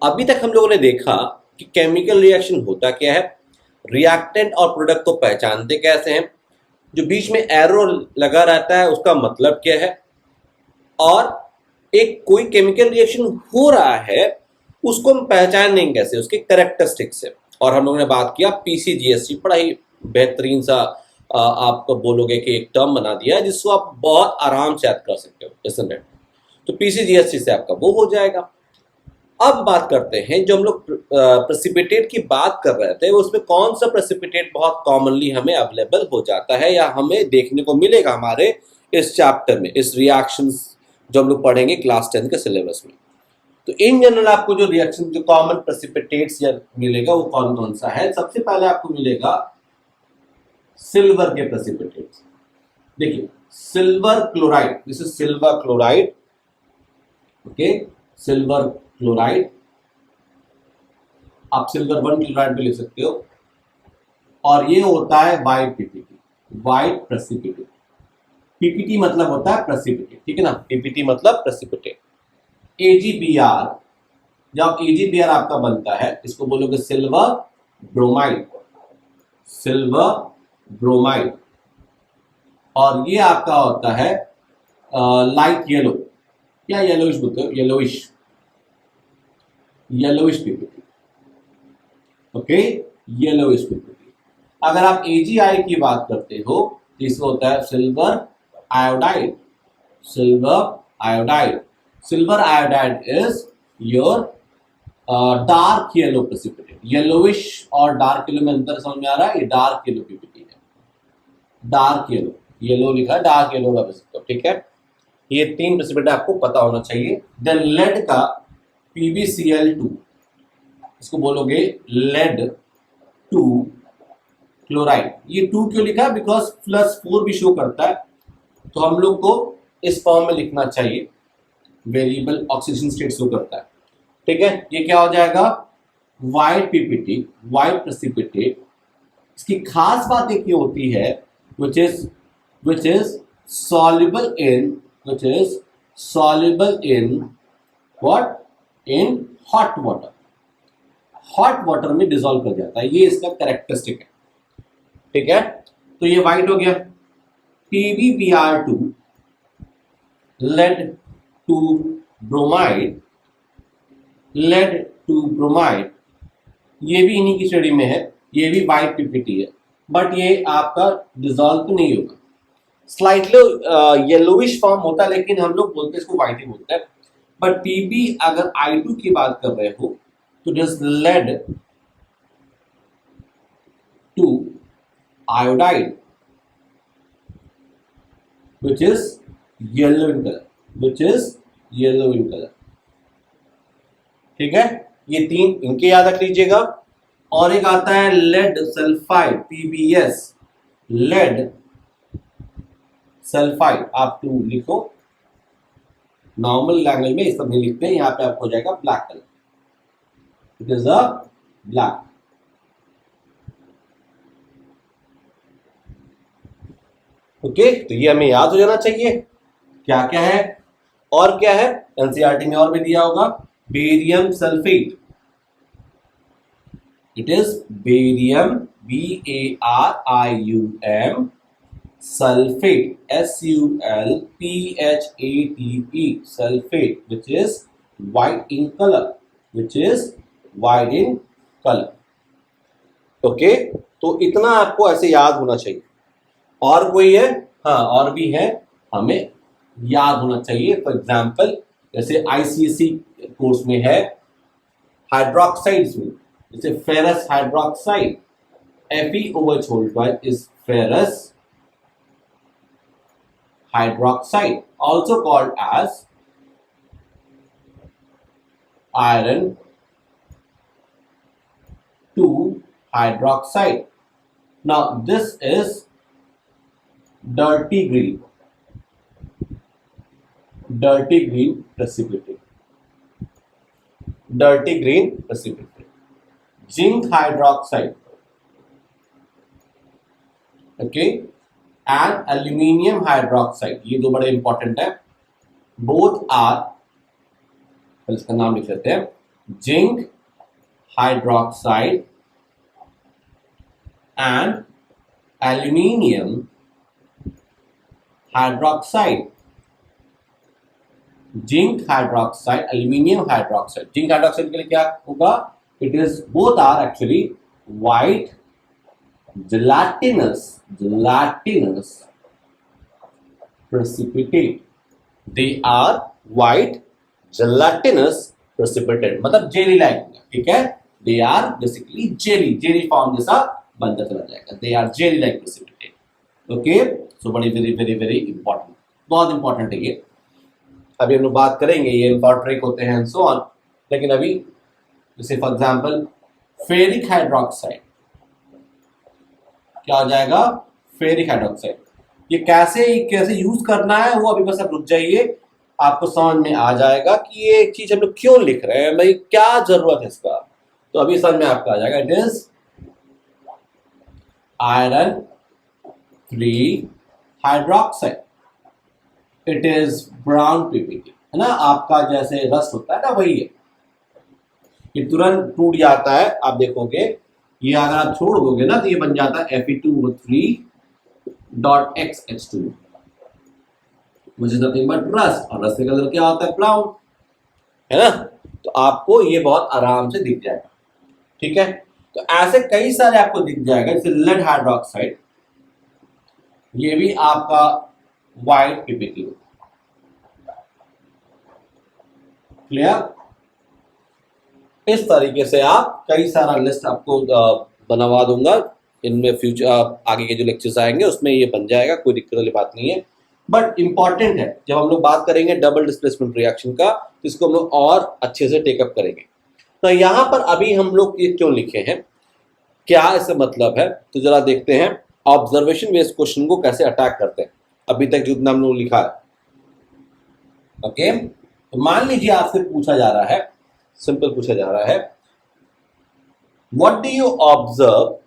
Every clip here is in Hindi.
अभी तक हम लोगों ने देखा कि केमिकल रिएक्शन होता क्या है, रिएक्टेंट और प्रोडक्ट को पहचानते कैसे हैं, जो बीच में एरो लगा रहता है उसका मतलब क्या है, और एक कोई केमिकल रिएक्शन हो रहा है उसको हम पहचानेंगे कैसे, उसके कैरेक्टरिस्टिक्स से। और हम लोगों ने बात किया पीसीजीएसटी, बड़ा ही बेहतरीन सा आप बोलोगे कि एक टर्म बना दिया है जिसको आप बहुत आराम से याद कर सकते हो, इसनट। तो पीसीजीएसटी से आपका वो हो जाएगा। अब बात करते हैं, जो हम लोग प्रेसिपिटेट की बात कर रहे थे, उसमें कौन सा प्रेसिपिटेट बहुत कॉमनली हमें अवेलेबल हो जाता है या हमें देखने को मिलेगा हमारे इस चैप्टर में, इस रिएक्शंस जो हम लोग पढ़ेंगे क्लास 10 के सिलेबस में। तो इन जनरल आपको जो रिएक्शन, जो कॉमन प्रेसिपिटेट्स मिलेगा वो कौन कौन सा है। सबसे पहले आपको मिलेगा सिल्वर के प्रेसिपिटेट्स। देखिए, silver chloride, this is silver chloride, okay, silver chloride. आप सिल्वर 1 क्लोराइड भी लिख सकते हो। और ये होता है white PPT, white precipitate. PPT मतलब होता है प्रेसिपिटेट, ठीक है ना, पीपीटी मतलब प्रेसिपिटेट। एजीबीआर, जब एजीबीआर आपका बनता है इसको बोलोगे सिल्वर ब्रोमाइड, सिल्वर ब्रोमाइड। और ये आपका होता है लाइट येलो या येलोइश बोलते हो, yellowish, yellowish PPT, okay, yellowish PPT. अगर आप एजीआई की बात करते हो तो इसमें होता है silver iodide, silver iodide. Silver iodide is your dark yellow precipitate. Yellowish और डार्क येलो में अंतर समझ में आ रहा है, ये डार्क येलो पीपीटी है, डार्क येलो, येलो लिखा है, डार्क येलो का प्रेसिपिटेट, ठीक है। ये 3 प्रेसिपिटेट आपको पता होना चाहिए। देन लेड का PbCl2, इसको बोलोगे लेड 2 क्लोराइड। ये 2 क्यों लिखा है, बिकॉज +4 भी शो करता है, तो हम लोग को इस फॉर्म में लिखना चाहिए, वेरिएबल ऑक्सीजन स्टेट शो करता है, ठीक है। ये क्या हो जाएगा, व्हाइट पीपीटी, व्हाइट प्रेसिपिटेट। इसकी खास बात एक ये होती है which is soluble in what, in hot water, hot water में डिसॉल्व कर जाता है, ये इसका कैरेक्टरिस्टिक है, ठीक है। तो ये व्हाइट हो गया। PbBr2 lead 2 bromide, lead 2 bromide, ये भी इन्हीं की श्रेणी में है, ये भी व्हाइट पीपीटी है, बट ये आपका डिसॉल्व तो नहीं होगा, स्लाइटली येलोइश फॉर्म होता है, लेकिन हम लोग बोलते हैं इसको व्हाइट ही बोलते हैं। बट पीबी अगर I2 की बात कर रहे हो तो just lead 2 iodide which is yellow in color, ठीक है। ये 3 इनके याद रख लीजिएगा। और एक आता है lead sulphide, PbS, lead sulphide, आप 2 लिखो। नॉर्मल लैंग्वेज में इस सब नहीं लिखते हैं, यहां पे आपको हो जाएगा black colour, it is a black, okay. तो ये हमें याद हो जाना चाहिए क्या क्या है। और क्या है, एनसीईआरटी में और भी दिया होगा, barium sulphate, it is barium BARIUM sulphate, SULPHATE, sulphate, which is white in color, okay. तो इतना आपको ऐसे याद होना चाहिए। और कोई है, हाँ और भी है, हमें याद होना चाहिए। फॉर एग्जाम्पल जैसे ICSE कोर्स में है हाइड्रोक्साइड्स में, जैसे ferrous hydroxide, FeOH is ferrous hydroxide, also called as iron 2 hydroxide. Now this is dirty green precipitate, zinc hydroxide, okay, and aluminium hydroxide, ये 2 बड़े इंपॉर्टेंट है। बोथ आर, इसका नाम लिख लेते हैं, zinc hydroxide and aluminium hydroxide, zinc hydroxide, aluminium hydroxide. Zinc hydroxide के लिए क्या होगा? It is both are actually white gelatinous precipitate, they are white gelatinous precipitate, मतलब जेली लाइक, ठीक है, they are basically jelly form जैसा बनता चला जाएगा, they are jelly like precipitate, okay. So बड़ी वेरी इंपॉर्टेंट, बहुत इंपॉर्टेंट है ये। अभी हम लोग बात करेंगे ये इम्पॉर्टेंट होते हैं एंड सो ऑन, लेकिन अभी जैसे फॉर एग्जांपल फेरिक हाइड्रोक्साइड, क्या हो जाएगा? Ferric hydroxide. ये कैसे यूज करना है वो अभी बस आप रुक जाइए, आपको समझ में आ जाएगा कि ये चीज हम लोग क्यों लिख रहे हैं, भाई क्या जरूरत है इसका, तो अभी समझ में आपको आ जाएगा। It is iron free hydroxide, it is brown PPT, है ना, आपका जैसे रस्ट होता है ना वही है, ये तुरंत टूट जाता है। आप देखोगे ये अगर आप छोड़ दोगे ना तो ये बन जाता है Fe2O3.XH2, which is nothing but rust, और रस्ट का कलर क्या होता है? ब्राउन, है ना। तो आपको ये बहुत आराम से दिख जाएगा, ठीक है। तो ऐसे कई सारे आपको दिख जाएगा, जैसे लेड हाइड्रोक्साइड, ये भी आपका व्हाइट पीपीटी, क्लियर। इस तरीके से आप कई सारा लिस्ट आपको बनवा दूंगा, इनमें फ्यूचर आगे के जो लेक्चर्स आएंगे उसमें ये बन जाएगा, कोई दिक्कत वाली बात नहीं है। बट इंपॉर्टेंट है, जब हम लोग बात करेंगे डबल डिस्प्लेसमेंट रिएक्शन का तो इसको हम लोग और अच्छे से टेकअप करेंगे। तो यहाँ पर अभी हम लोग ये क्यों लिखे हैं, क्या इसका मतलब है, तो जरा देखते हैं ऑब्जर्वेशन बेस्ड क्वेश्चन को कैसे अटैक करते हैं अभी तक जितना हम लोग लिखा है, ओके। तो मान लीजिए आपसे पूछा जा रहा है, सिंपल पूछा जा रहा है, what do you observe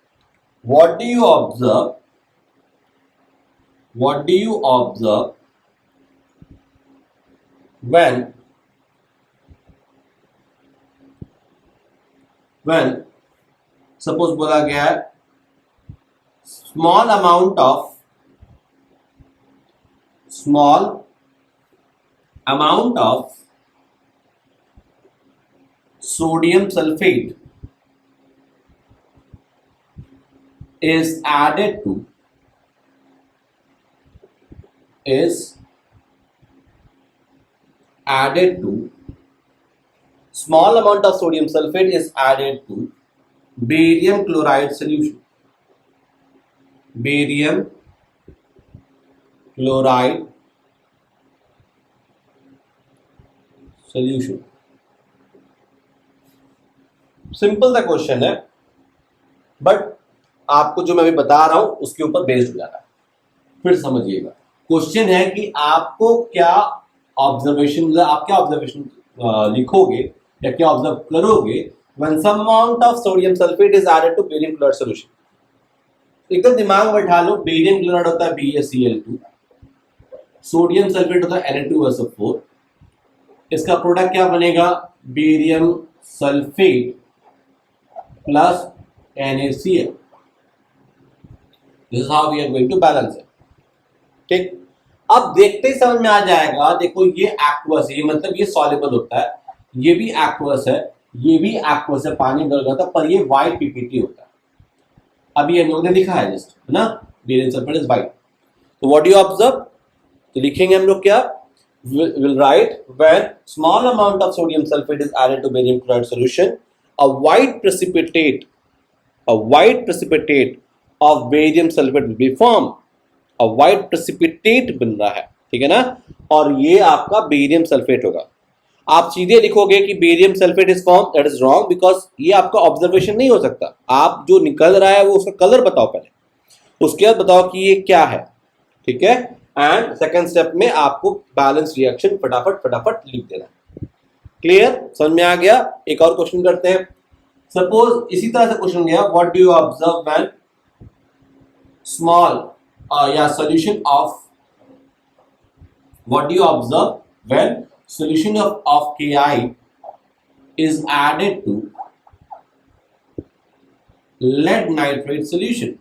when suppose बोला गया है small amount of sodium sulfate is added to small amount of sodium sulfate is added to barium chloride solution, barium chloride solution। Simple सा क्वेश्चन है, बट आपको जो मैं अभी बता रहा हूं उसके ऊपर बेस्ड हो जाता है। फिर समझिएगा, क्वेश्चन है कि आपको क्या ऑब्जर्वेशन, आप क्या ऑब्जर्वेशन लिखोगे या क्या ऑब्जर्व करोगे when some amount of sodium sulfate is added to barium chloride solution। एकदम दिमाग में बैठा लो, बेरियम क्लोराइड होता है BaCl2, सोडियम सल्फेट होता है Na2SO4, इसका प्रोडक्ट क्या बनेगा? Barium sulphate plus NaCl। This is how we are going to balance it, ठीक। अब देखते ही समझ में आ जाएगा, देखो ये एक्वस है, ये मतलब ये सॉल्युबल होता है, ये भी एक्वस है, ये भी एक्वस है, पानी डल जाता है, पर ये व्हाइट पीपीटी होता है। अभी हम लोगों ने लिखा है जस्ट, है ना, बेरियम सल्फेट इज व्हाइट। तो व्हाट डू यू ऑब्जर्व, तो लिखेंगे हम लोग क्या, will write when small amount of sodium sulfate is added to barium chloride solution, a white precipitate of barium sulfate will be formed। a white precipitate बन रहा है, ठीक है ना, और ये आपका बेरियम सल्फेट होगा। आप सीधे लिखोगे कि barium sulphate is form, that is wrong, because ये आपका ऑब्जर्वेशन नहीं हो सकता। आप जो निकल रहा है वो उसका कलर बताओ पहले, उसके बाद बताओ कि ये क्या है, ठीक है। एंड सेकेंड स्टेप में आपको बैलेंस रिएक्शन फटाफट लिख देना। क्लियर, समझ में आ गया। एक और क्वेश्चन करते हैं। सपोज इसी तरह से क्वेश्चन गया, what do you observe when small या solution of, what do you observe when solution of Ki is added to lead nitrate solution.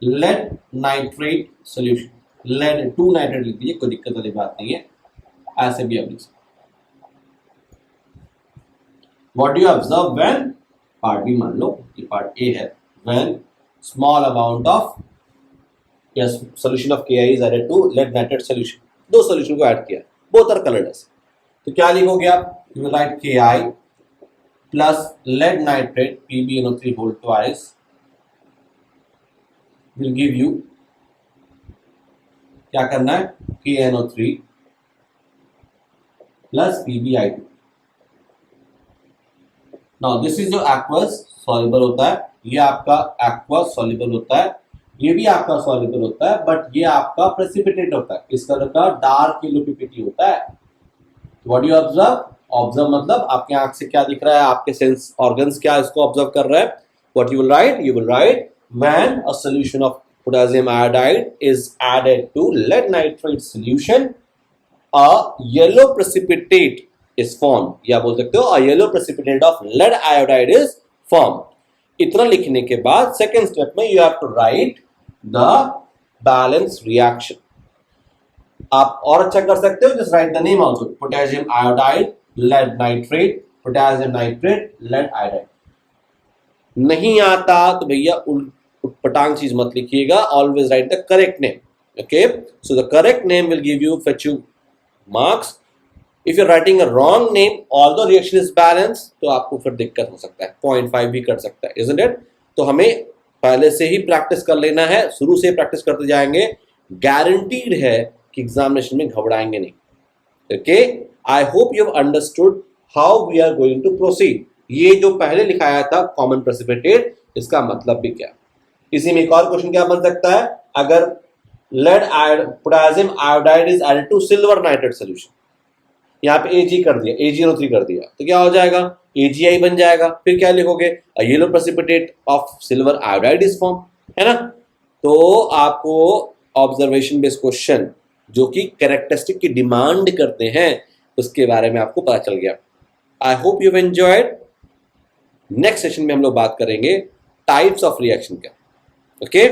lead nitrate solution, lead 2 nitrate लिख दीजिए, कोई दिक्कत वाली बात नहीं है, ऐसे भी आप लिख सकते। What do you observe when, part B मान लो ये पार्ट ए है, when small amount of yes solution of KI is added to lead nitrate solution, दो solution को ऐड किया, both are colored as, तो क्या लिखोगे आप, you will write KI plus lead nitrate PbNO3 whole twice will give you, क्या करना है, KNO3 plus PbI2। Now this is जो एक्वस सॉल्युबल होता है, ये आपका एक्वस सॉल्युबल होता है, ये भी आपका सॉल्युबल होता है, बट ये आपका प्रेसिपिटेट होता है, इस कलर का डार्क येलो पीपीटी होता है। व्हाट यू ऑब्जर्व, ऑब्जर्व मतलब आपके आंख से क्या दिख रहा है, आपके सेंस ऑर्गन्स क्या इसको ऑब्जर्व कर रहा है। What you will write, you will write when a solution of potassium iodide is added to lead nitrate solution a yellow precipitate is formed, या बोल सकते हो a yellow precipitate of lead iodide is formed। इतना लिखने के बाद सेकेंड स्टेप में you have to write the balance reaction। आप और अच्छा कर सकते हो, just write the name also, potassium iodide lead nitrate, potassium nitrate lead iodide। नहीं आता तो भैया उटपटांग चीज मत लिखिएगा, always write the correct name, okay, so the correct name will give you fetch you marks। If you're writing a wrong name, although reaction is balanced, तो आपको फिर दिक्कत हो सकता है, 0.5 भी कट सकता है, isn't it? तो हमें पहले से ही प्रैक्टिस कर लेना है, शुरू से प्रैक्टिस करते जाएंगे, गारंटीड है कि एग्जामिनेशन में घबराएंगे नहीं। Okay, I hope you have understood how we are going to proceed. ये जो पहले लिखाया था कॉमन प्रेसिपिटेट, इसका मतलब भी क्या, इसी में एक और क्वेश्चन क्या बन सकता है, अगर lead potassium iodide is added to silver nitrate solution, यहाँ पे Ag कर दिया, AgNO3 कर दिया, तो क्या हो जाएगा, AgI बन जाएगा, फिर क्या लिखोगे, a yellow precipitate of silver iodide is form, है ना। तो आपको ऑब्जर्वेशन बेस्ड क्वेश्चन जो कि कैरेक्टरिस्टिक की डिमांड करते हैं उसके बारे में आपको पता चल गया। आई hope you have enjoyed. Next session में हम लोग बात करेंगे टाइप्स ऑफ रिएक्शन का। ओके